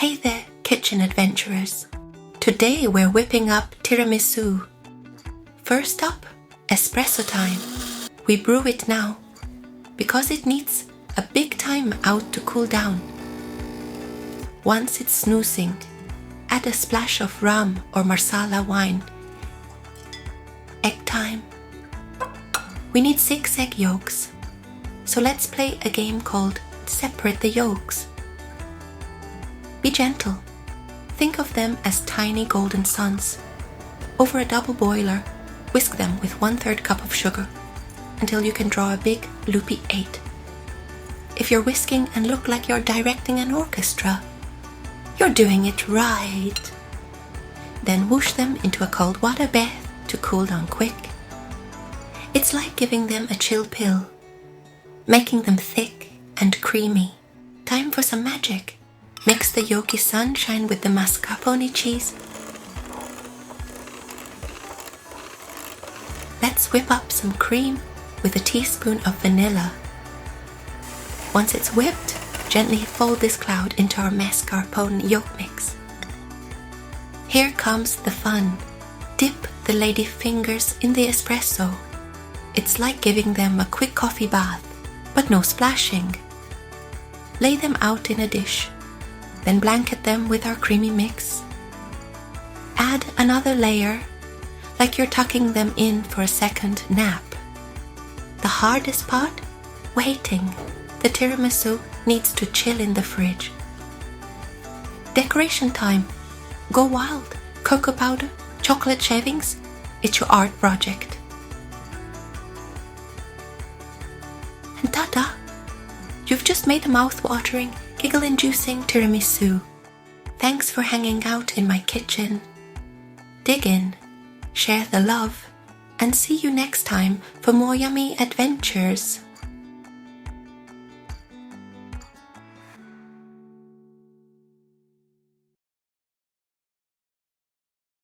Hey there, kitchen adventurers. Today we're whipping up tiramisu. First up, espresso time. We brew it now, because it needs a big time out to cool down. Once it's snoozing, add a splash of rum or Marsala wine. Egg time. We need 6 egg yolks, so let's play a game called Separate the Yolks. Be gentle. Think of them as tiny golden suns. Over a double boiler, whisk them with 1/3 cup of sugar until you can draw a big loopy 8. If you're whisking and look like you're directing an orchestra, you're doing it right. Then whoosh them into a cold water bath to cool down quick. It's like giving them a chill pill, making them thick and creamy. Time for some magic. Mix the yolky sunshine with the mascarpone cheese. Let's whip up some cream with a teaspoon of vanilla. Once it's whipped, gently fold this cloud into our mascarpone yolk mix. Here comes the fun. Dip the Ladyfingers in the espresso. It's like giving them a quick coffee bath, but no splashing. Lay them out in a dish. Then blanket them with our creamy mix. Add another layer, like you're tucking them in for a second nap. The hardest part? Waiting. The tiramisu needs to chill in the fridge. Decoration time. Go wild. Cocoa powder, chocolate shavings. It's your art project. And ta-da! You've just made a mouth-watering, giggle-inducing tiramisu. Thanks for hanging out in my kitchen. Dig in, share the love, and see you next time for more yummy adventures.